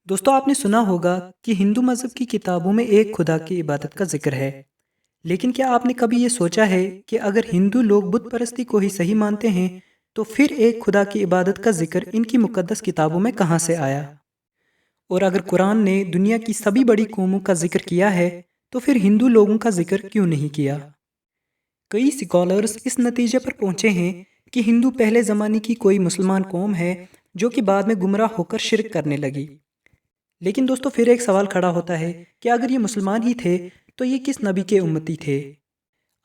दोस्तों आपने सुना होगा कि हिंदू मज़हब की किताबों में एक खुदा की इबादत का जिक्र है। लेकिन क्या आपने कभी ये सोचा है कि अगर हिंदू लोग बुत परस्ती को ही सही मानते हैं तो फिर एक खुदा की इबादत का जिक्र इनकी मुकद्दस किताबों में कहाँ से आया? और अगर कुरान ने दुनिया की सभी बड़ी कौमों का जिक्र किया है तो फिर हिंदू लोगों का जिक्र क्यों नहीं किया? कई स्कॉलर्स इस नतीजे पर पहुंचे हैं कि हिंदू पहले ज़माने की कोई मुसलमान कौम है जो कि बाद में गुमराह होकर शिरक करने लगी। लेकिन दोस्तों फिर एक सवाल खड़ा होता है कि अगर ये मुसलमान ही थे तो ये किस नबी के उम्मती थे?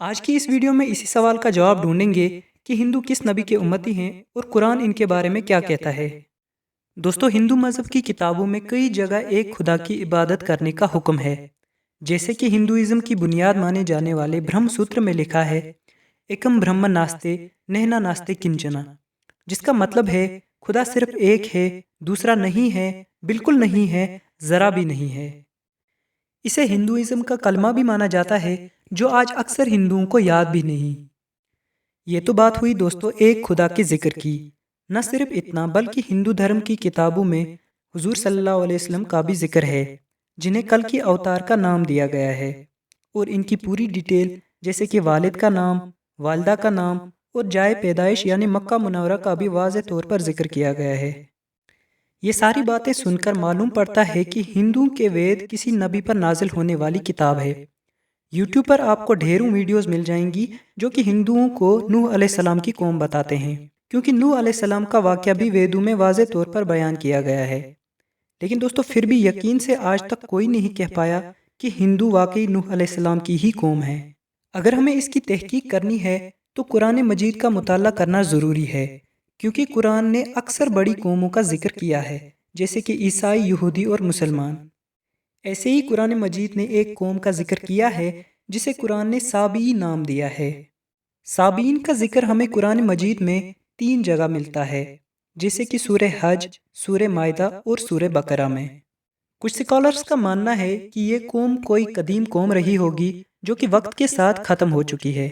आज की इस वीडियो में इसी सवाल का जवाब ढूंढेंगे कि हिंदू किस नबी के उम्मती हैं और कुरान इनके बारे में क्या कहता है। दोस्तों हिंदू मज़हब की किताबों में कई जगह एक खुदा की इबादत करने का हुक्म है। जैसे कि हिंदुइज्म की बुनियाद माने जाने वाले ब्रह्म सूत्र में लिखा है, एकम ब्रह्म नास्ते नहना नास्ते किंचना, जिसका मतलब है खुदा सिर्फ एक है, दूसरा नहीं है, बिल्कुल नहीं है, जरा भी नहीं है। इसे हिंदुइज्म का कलमा भी माना जाता है जो आज अक्सर हिंदुओं को याद भी नहीं। ये तो बात हुई दोस्तों एक खुदा के जिक्र की। न सिर्फ इतना बल्कि हिंदू धर्म की किताबों में हुजूर सल्लल्लाहु अलैहि वसल्लम का भी जिक्र है, जिन्हें कल की अवतार का नाम दिया गया है। और इनकी पूरी डिटेल जैसे कि वालिद का नाम, वालदा का नाम और जाए पैदाइश यानी मक्का मुनव्वरा का भी वाज़ेह तौर पर जिक्र किया गया है। ये सारी बातें सुनकर मालूम पड़ता है कि हिंदुओं के वेद किसी नबी पर नाजिल होने वाली किताब है। यूट्यूब पर आपको ढेरों वीडियोस मिल जाएंगी जो कि हिंदुओं को नूह अलैहिस्सलाम की कौम बताते हैं, क्योंकि नूह अलैहिस्सलाम का वाक़या भी वेदों में वाज़ेह तौर पर बयान किया गया है। लेकिन दोस्तों फिर भी यकीन से आज तक कोई नहीं कह पाया कि हिंदू वाकई नूह अलैहिस्सलाम की ही कौम है। अगर हमें इसकी तहकीक करनी है तो कुरान मजीद का मुताला करना ज़रूरी है, क्योंकि कुरान ने अक्सर बड़ी कौमों का जिक्र किया है, जैसे कि ईसाई, यहूदी और मुसलमान। ऐसे ही कुरान मजीद ने एक कौम का जिक्र किया है जिसे कुरान ने साबीन नाम दिया है। साबीन का जिक्र हमें कुरान मजीद में 3 जगह मिलता है, जैसे कि सूरह हज, सूरह माइदा और सूरह बकरा में। कुछ स्कॉलर्स का मानना है कि ये कौम कोई कदीम कौम रही होगी जो कि वक्त के साथ ख़त्म हो चुकी है।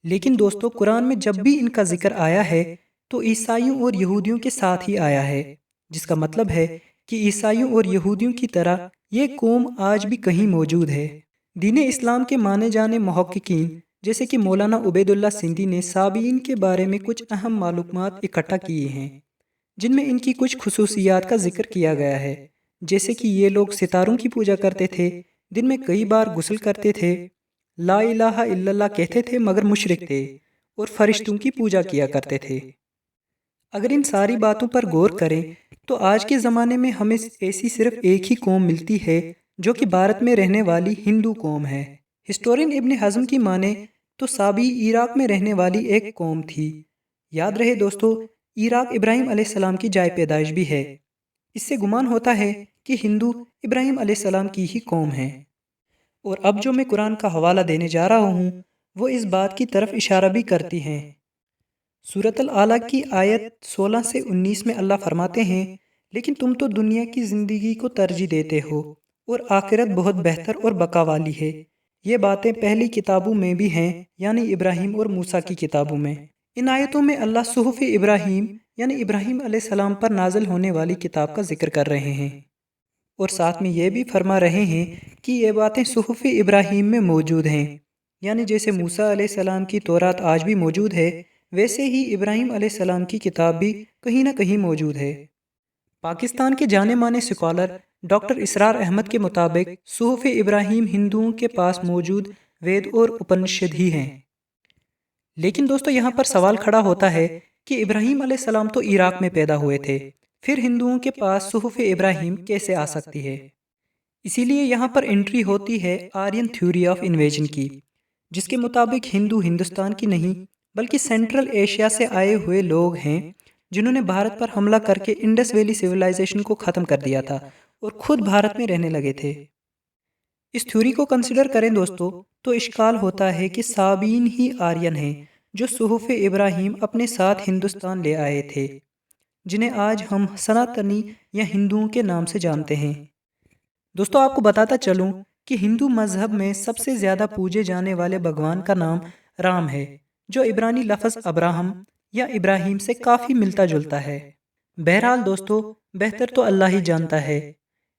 लेकिन दोस्तों कुरान में जब भी इनका जिक्र आया है तो ईसाइयों और यहूदियों के साथ ही आया है, जिसका मतलब है कि ईसाइयों और यहूदियों की तरह ये कौम आज भी कहीं मौजूद है। दीन इस्लाम के माने जाने मुहक्किकीन जैसे कि मौलाना उबैदुल्लाह सिंधी ने साबीन के बारे में कुछ अहम मालूमात इकट्ठा किए हैं, जिनमें इनकी कुछ खुसूसियात का जिक्र किया गया है। जैसे कि ये लोग सितारों की पूजा करते थे, दिन में कई बार गुस्ल करते थे, ला इलाहा इल्लल्लाह कहते थे मगर मुशरिक थे, और फरिश्तों की पूजा किया करते थे। अगर इन सारी बातों पर गौर करें तो आज के ज़माने में हमें ऐसी सिर्फ एक ही कौम मिलती है जो कि भारत में रहने वाली हिंदू कौम है। हिस्टोरियन इब्न हज़म की माने तो साबी इराक में रहने वाली एक कौम थी। याद रहे दोस्तों, इराक इब्राहिम अलैहिस्सलाम की जाय पैदाइश भी है। इससे गुमान होता है कि हिंदू इब्राहिम अलैहिस्सलाम की ही कौम है। और अब जो मैं कुरान का हवाला देने जा रहा हूँ वो इस बात की तरफ इशारा भी करती हैं। सूरत अल आला की आयत 16 से 19 में अल्लाह फरमाते हैं, लेकिन तुम तो दुनिया की ज़िंदगी को तरजीह देते हो और आखिरत बहुत बेहतर और बका वाली है। ये बातें पहली किताबों में भी हैं, यानी इब्राहिम और मूसा की किताबों में। इन आयतों में अल्लाह सुहुफ़ इब्राहिम यानी इब्राहिम अलैहिस्सलाम पर नाजिल होने वाली किताब का जिक्र कर रहे हैं, और साथ में ये भी फरमा रहे हैं कि ये बातें सुहुफ़ इब्राहिम में मौजूद हैं। यानी जैसे मूसा अलैहिस्सलाम की तौरात आज भी मौजूद है, वैसे ही इब्राहिम अलैहिस्सलाम की किताब भी कहीं ना कहीं मौजूद है। पाकिस्तान के जाने माने स्कॉलर डॉक्टर इसरार अहमद के मुताबिक सुहुफ़ इब्राहिम हिंदुओं के पास मौजूद वेद और उपनिषद ही हैं। लेकिन दोस्तों यहाँ पर सवाल खड़ा होता है कि इब्राहिम अलैहिस्सलाम तो इराक में पैदा हुए थे, फिर हिंदुओं के पास सुहुफ़ इब्राहिम कैसे आ सकती है? इसीलिए यहाँ पर एंट्री होती है आर्यन थ्योरी ऑफ इन्वेजन की, जिसके मुताबिक हिंदू हिंदुस्तान की नहीं बल्कि सेंट्रल एशिया से आए हुए लोग हैं जिन्होंने भारत पर हमला करके इंडस वैली सिविलाइजेशन को ख़त्म कर दिया था और खुद भारत में रहने लगे थे। इस थ्योरी को कंसिडर करें दोस्तों तो इश्काल होता है कि साबीन ही आर्यन हैं जो सुहुफ़ इब्राहिम अपने साथ हिंदुस्तान ले आए थे, जिन्हें आज हम सनातनी या हिंदुओं के नाम से जानते हैं। दोस्तों आपको बताता चलूं कि हिंदू मजहब में सबसे ज़्यादा पूजे जाने वाले भगवान का नाम राम है, जो इब्रानी लफ्ज़ अब्राहम या इब्राहिम से काफ़ी मिलता जुलता है। बहरहाल दोस्तों, बेहतर तो अल्लाह ही जानता है।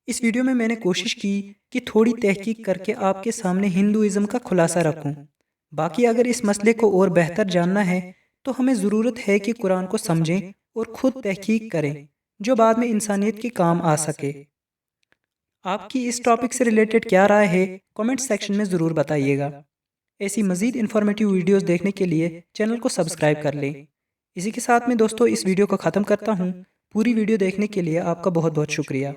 اس ویڈیو میں نے کوشش کی کہ تھوڑی تحقیق کر کے آپ کے سامنے ہندوازم کا خلاصہ رکھوں۔ باقی اگر اس مسئلے کو اور بہتر جاننا ہے تو ہمیں ضرورت ہے کہ قرآن کو سمجھیں اور خود تحقیق کریں جو بعد میں انسانیت کے کام آ سکے۔ آپ کی اس ٹاپک سے ریلیٹڈ کیا رائے ہے کامنٹ سیکشن میں ضرور بتائیے گا۔ ایسی مزید انفارمیٹیو ویڈیوز دیکھنے کے لیے چینل کو سبسکرائب کر لیں۔ اسی کے ساتھ میں دوستو اس ویڈیو کو ختم کرتا ہوں۔ پوری ویڈیو دیکھنے کے لیے آپ کا بہت بہت شکریہ۔